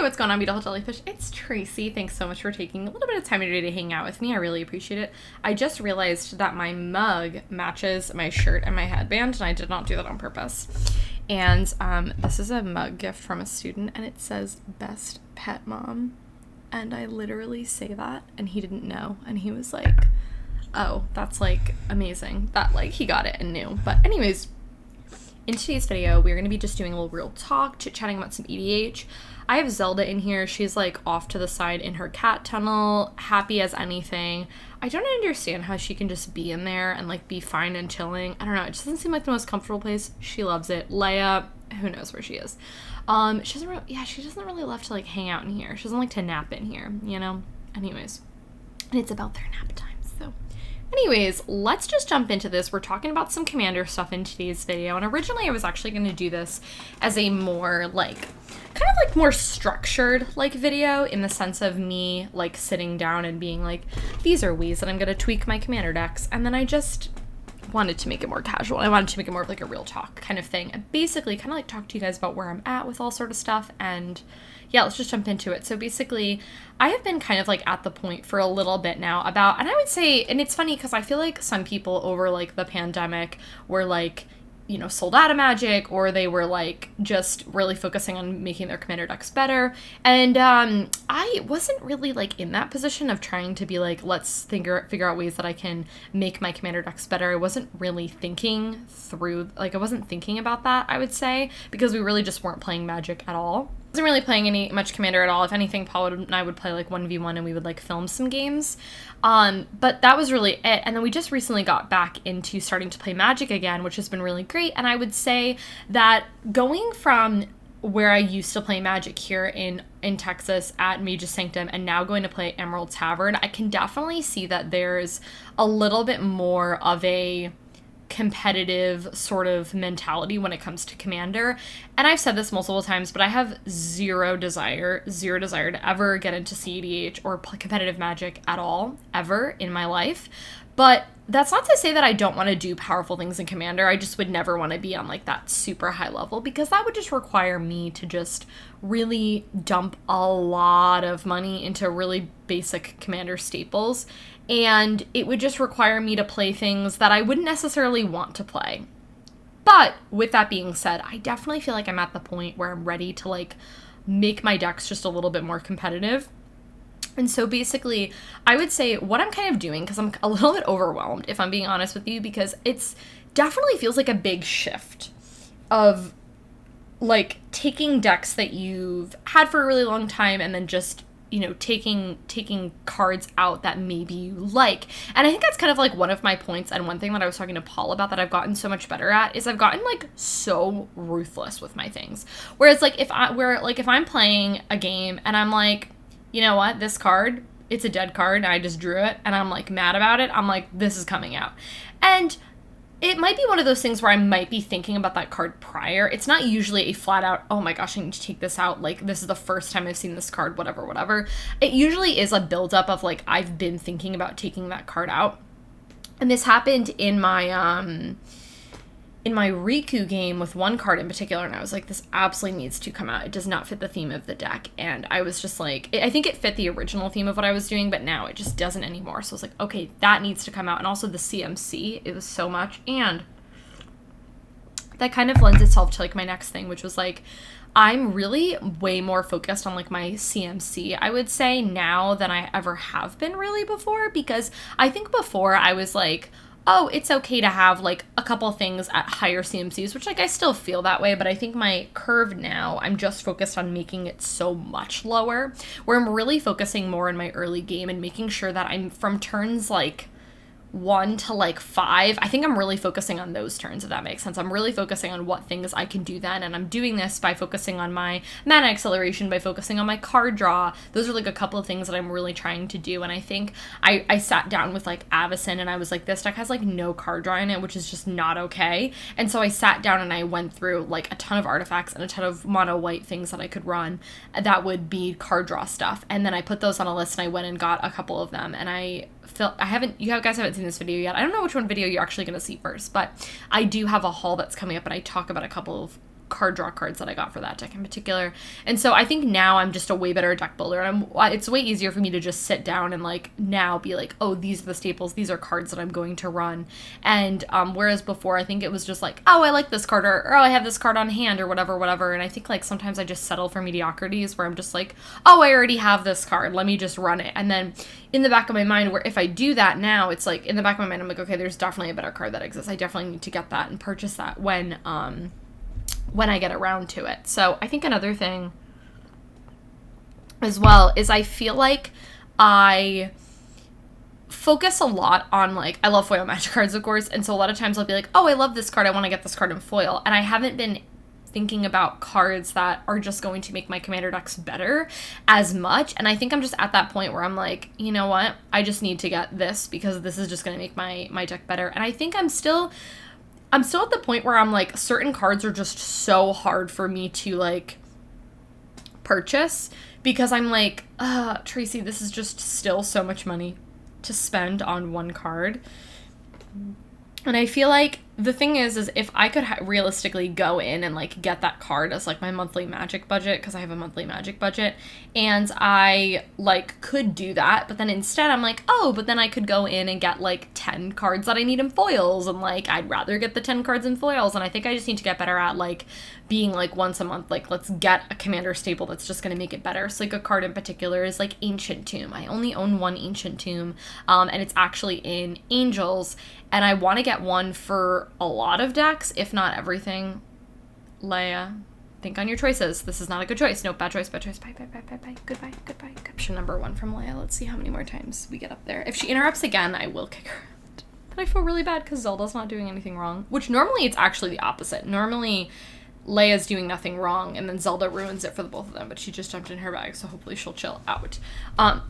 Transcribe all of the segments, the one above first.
what's going on, beautiful jellyfish? It's Tracy. Thanks so much for taking a little bit of time today to hang out with me. I really appreciate it. I just realized that my mug matches my shirt and my headband, and I did not do that on purpose. And this is a mug gift from a student, and it says Best Pet Mom. And I literally say that, and he didn't know. And he was like, oh, that's like amazing. That like he got it and knew. But anyways, in today's video, we're going to be just doing a little real talk, chit-chatting about some EDH. I have Zelda in here. She's like off to the side in her cat tunnel, happy as anything. I don't understand how she can just be in there and like be fine and chilling. I don't know. It just doesn't seem like the most comfortable place. She loves it. Leia, who knows where she is. She doesn't really love to like hang out in here. She doesn't like to nap in here, you know? Anyways, and it's about their nap time, so. Anyways, let's just jump into this. We're talking about some Commander stuff in today's video, and originally I was actually going to do this as a more like, kind of like more structured like video in the sense of me like sitting down and being like, these are ways that I'm going to tweak my Commander decks, and then I just wanted to make it more casual. I wanted to make it more of like a real talk kind of thing, and basically kind of like talk to you guys about where I'm at with all sort of stuff. And yeah, let's just jump into it. So basically, I have been kind of like at the point for a little bit now about, and I would say, and it's funny because I feel like some people over like the pandemic were like, you know, sold out of Magic, or they were like just really focusing on making their Commander decks better. And I wasn't really like in that position of trying to be like, let's figure out ways that I can make my Commander decks better. I wasn't really thinking through, like I wasn't thinking about that, I would say, because we really just weren't playing Magic at all. I wasn't really playing much Commander at all. If anything, Paul and I would play like 1v1 and we would like film some games. But that was really it. And then we just recently got back into starting to play Magic again, which has been really great. And I would say that going from where I used to play Magic here in Texas at Mage's Sanctum and now going to play Emerald Tavern, I can definitely see that there's a little bit more of a competitive sort of mentality when it comes to Commander. And I've said this multiple times, but I have zero desire to ever get into CEDH or competitive Magic at all, ever in my life. But that's not to say that I don't want to do powerful things in Commander. I just would never want to be on like that super high level, because that would just require me to just really dump a lot of money into really basic Commander staples. And it would just require me to play things that I wouldn't necessarily want to play. But with that being said, I definitely feel like I'm at the point where I'm ready to like make my decks just a little bit more competitive. And so basically, I would say what I'm kind of doing, because I'm a little bit overwhelmed, if I'm being honest with you, because it's definitely feels like a big shift of like taking decks that you've had for a really long time and then just, you know, taking cards out that maybe you like. And I think that's kind of like one of my points, and one thing that I was talking to Paul about that I've gotten so much better at is I've gotten like so ruthless with my things. Whereas like if I'm playing a game and I'm like, you know what, this card, it's a dead card and I just drew it and I'm like mad about it, I'm like, this is coming out. And it might be one of those things where I might be thinking about that card prior. It's not usually a flat out, oh my gosh, I need to take this out. Like, this is the first time I've seen this card, whatever. It usually is a buildup of like, I've been thinking about taking that card out. And this happened in my Riku game with one card in particular, and I was like, this absolutely needs to come out. It does not fit the theme of the deck. And I was just like, I think it fit the original theme of what I was doing, but now it just doesn't anymore. So I was like, okay, that needs to come out. And also the CMC, it was so much. And that kind of lends itself to like my next thing, which was like, I'm really way more focused on like my CMC, I would say, now than I ever have been really before, because I think before I was like, oh, it's okay to have like a couple things at higher CMCs, which like I still feel that way, but I think my curve now, I'm just focused on making it so much lower, where I'm really focusing more in my early game and making sure that I'm from turns like 1 to like 5, I think I'm really focusing on those turns, if that makes sense. I'm really focusing on what things I can do then, and I'm doing this by focusing on my mana acceleration, by focusing on my card draw. Those are like a couple of things that I'm really trying to do, and I think I sat down with like Avacyn and I was like, this deck has like no card draw in it, which is just not okay. And so I sat down and I went through like a ton of artifacts and a ton of mono white things that I could run that would be card draw stuff, and then I put those on a list and I went and got a couple of them, and you guys haven't seen this video yet. I don't know which one video you're actually going to see first, but I do have a haul that's coming up and I talk about a couple of card draw cards that I got for that deck in particular. And so I think now I'm just a way better deck builder. And it's way easier for me to just sit down and like now be like, oh, these are the staples. These are cards that I'm going to run. And whereas before I think it was just like, oh, I like this card, or oh, I have this card on hand, or whatever. And I think like sometimes I just settle for mediocrities where I'm just like, oh, I already have this card. Let me just run it. And then in the back of my mind, where if I do that now, it's like in the back of my mind, I'm like, okay, there's definitely a better card that exists. I definitely need to get that and purchase that when I get around to it. So I think another thing as well is I feel like I focus a lot on, like, I love foil Magic cards, of course, and so a lot of times I'll be like, oh, I love this card, I want to get this card in foil, and I haven't been thinking about cards that are just going to make my commander decks better as much. And I think I'm just at that point where I'm like, you know what, I just need to get this because this is just going to make my deck better. And I think I'm still at the point where I'm like, certain cards are just so hard for me to like purchase because I'm like, Tracy, this is just still so much money to spend on one card. And I feel like the thing is if I could realistically go in and like get that card as like my monthly Magic budget, because I have a monthly Magic budget, and I like could do that, but then instead I'm like, oh, but then I could go in and get like 10 cards that I need in foils, and like I'd rather get the 10 cards in foils. And I think I just need to get better at like being like once a month, like let's get a commander staple that's just going to make it better. So like a card in particular is like Ancient Tomb. I only own one Ancient Tomb, and it's actually in Angels, and I want to get one for a lot of decks, if not everything. Leia, think on your choices. This is not a good choice. Nope, bad choice. Bye. Goodbye. Option number 1 from Leia. Let's see how many more times we get up there. If she interrupts again, I will kick her out. But I feel really bad because Zelda's not doing anything wrong. Which normally it's actually the opposite. Normally Leia's doing nothing wrong and then Zelda ruins it for the both of them, but she just jumped in her bag, so hopefully she'll chill out.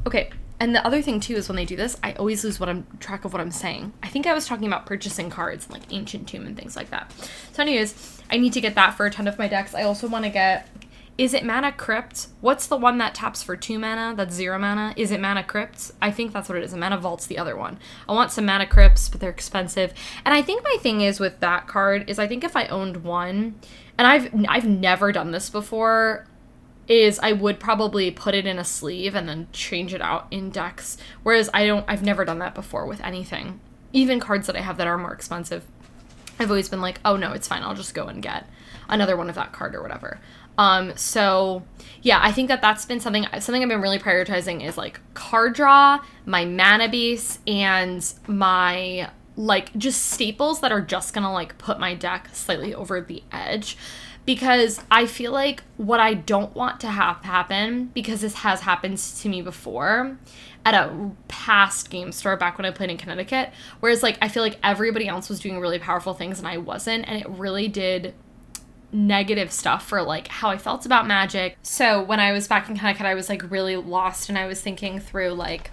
Okay. And the other thing, too, is when they do this, I always lose track of what I'm saying. I think I was talking about purchasing cards, like Ancient Tomb and things like that. So anyways, I need to get that for a ton of my decks. I also want to get, is it Mana Crypt? What's the one that taps for 2 mana? That's 0 mana. Is it Mana Crypt? I think that's what it is. And Mana Vault's the other one. I want some Mana Crypts, but they're expensive. And I think my thing is with that card is I think if I owned one, and I've never done this before, is I would probably put it in a sleeve and then change it out in decks. Whereas I've never done that before with anything. Even cards that I have that are more expensive, I've always been like, oh no, it's fine, I'll just go and get another one of that card or whatever. So yeah, I think that's been something I've been really prioritizing is like card draw, my mana base, and my like just staples that are just gonna like put my deck slightly over the edge. Because I feel like what I don't want to have happen, because this has happened to me before at a past game store back when I played in Connecticut, whereas like I feel like everybody else was doing really powerful things and I wasn't, and it really did negative stuff for like how I felt about Magic. So when I was back in Connecticut, I was like really lost, and I was thinking through like,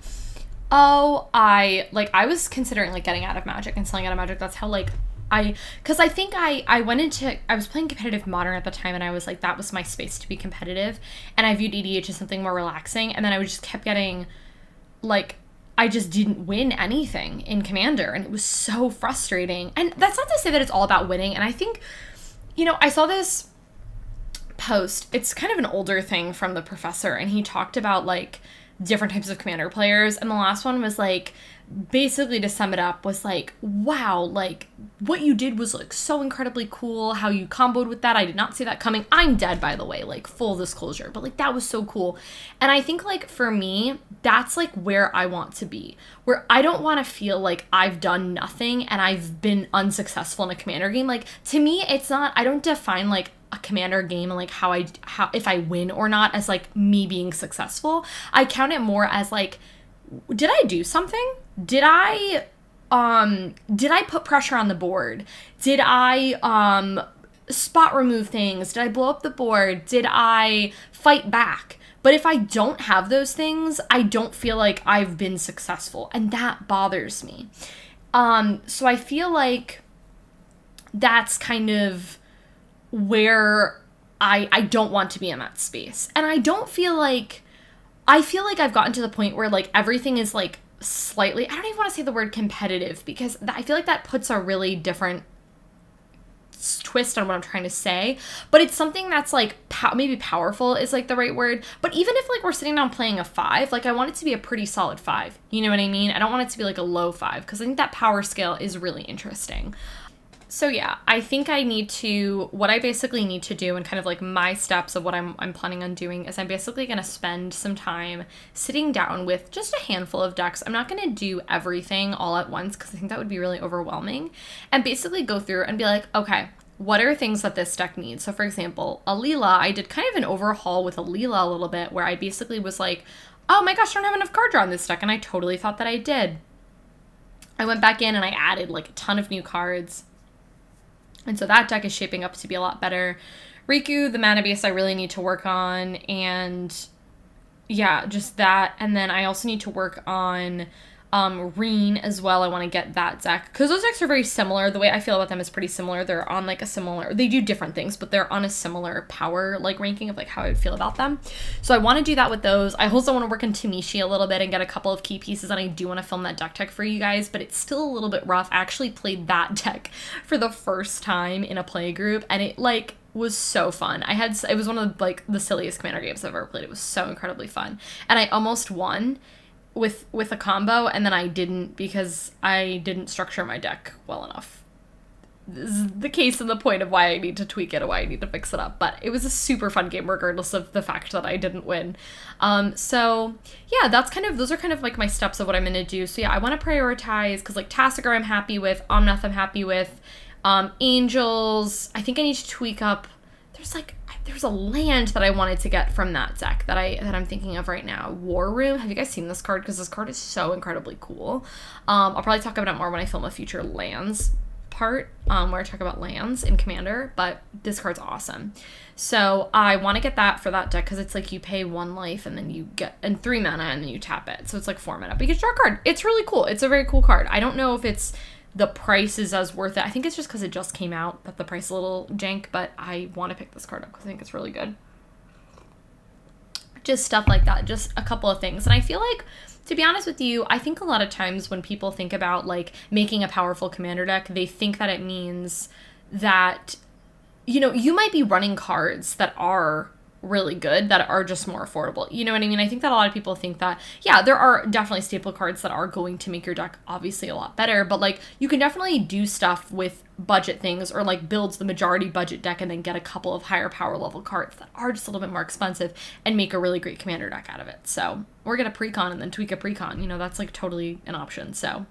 oh, I was considering like getting out of Magic and selling out of Magic. That's how like because I think I was playing competitive Modern at the time, and I was like, that was my space to be competitive, and I viewed EDH as something more relaxing, and then I just kept getting, like, I just didn't win anything in Commander, and it was so frustrating. And that's not to say that it's all about winning, and I think, you know, I saw this post, it's kind of an older thing from the professor, and he talked about, like, different types of Commander players, and the last one was, like, basically to sum it up was like, wow, like what you did was like so incredibly cool, how you comboed with that. I did not see that coming. I'm dead, by the way, like full disclosure, but like that was so cool. And I think like for me, that's like where I want to be, where I don't want to feel like I've done nothing and I've been unsuccessful in a Commander game. Like to me, it's not, I don't define like a Commander game and like how if I win or not as like me being successful. I count it more as like, did I do something? Did I put pressure on the board? Did I spot remove things? Did I blow up the board? Did I fight back? But if I don't have those things, I don't feel like I've been successful, and that bothers me. So I feel like that's kind of where I don't want to be in that space. And I feel like I've gotten to the point where like everything is like slightly, I don't even want to say the word competitive, because I feel like that puts a really different twist on what I'm trying to say, but it's something that's like maybe powerful is like the right word. But even if like we're sitting down playing a 5, like I want it to be a pretty solid 5. You know what I mean? I don't want it to be like a low 5 because I think that power scale is really interesting. So yeah, I think what I basically need to do and kind of like my steps of what I'm planning on doing is I'm basically going to spend some time sitting down with just a handful of decks. I'm not going to do everything all at once because I think that would be really overwhelming, and basically go through and be like, okay, what are things that this deck needs? So for example, Alila, I did kind of an overhaul with Alila a little bit where I basically was like, oh my gosh, I don't have enough card draw in this deck, and I totally thought that I did. I went back in and I added like a ton of new cards. And so that deck is shaping up to be a lot better. Riku, the mana base, I really need to work on. And yeah, just that. And then I also need to work on Reen as well. I want to get that deck. Because those decks are very similar. The way I feel about them is pretty similar. They're on like a similar... They do different things, but they're on a similar power like ranking of like how I would feel about them. So I want to do that with those. I also want to work on Tamishi a little bit and get a couple of key pieces. And I do want to film that deck tech for you guys, but it's still a little bit rough. I actually played that deck for the first time in a play group, and it like was so fun. It was one of the, like the silliest Commander games I've ever played. It was so incredibly fun. And I almost won with a combo, and then I didn't because I didn't structure my deck well enough. This is the case and the point of why I need to tweak it and why I need to fix it up. But it was a super fun game regardless of the fact that I didn't win. So yeah, those are kind of like my steps of what I'm going to do. So yeah, I want to prioritize because like Tasigur I'm happy with, Omnath I'm happy with, Angels, I think I need to tweak up. There's a land that I wanted to get from that deck that I'm thinking of right now. War Room. Have you guys seen this card? Because this card is so incredibly cool. I'll probably talk about it more when I film a future lands part, where I talk about lands in Commander, but this card's awesome. So I want to get that for that deck because it's like you pay 1 life and then you get 3 mana and then you tap it. So it's like 4 mana, but you get to draw a card. It's really cool. It's a very cool card. I don't know if the price is as worth it. I think it's just because it just came out that the price is a little jank, but I want to pick this card up because I think it's really good. Just stuff like that. Just a couple of things. And I feel like, to be honest with you, I think a lot of times when people think about like making a powerful commander deck, they think that it means that, you know, you might be running cards that are really good that are just more affordable. You know what I mean? I think that a lot of people think that, yeah, there are definitely staple cards that are going to make your deck obviously a lot better, but like you can definitely do stuff with budget things or like builds the majority budget deck and then get a couple of higher power level cards that are just a little bit more expensive and make a really great commander deck out of it. So or get a precon and then tweak a precon, you know, that's like totally an option. So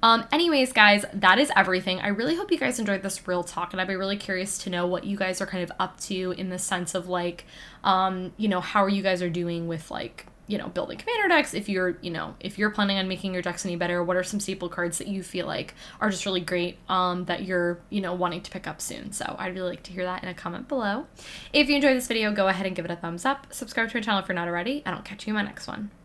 anyways, guys, that is everything. I really hope you guys enjoyed this real talk, and I'd be really curious to know what you guys are kind of up to in the sense of like, you know, how you guys are doing with like, you know, building commander decks. If you're planning on making your decks any better, what are some staple cards that you feel like are just really great, that you're, you know, wanting to pick up soon. So I'd really like to hear that in a comment below. If you enjoyed this video, go ahead and give it a thumbs up. Subscribe to our channel if you're not already, and I'll catch you in my next one.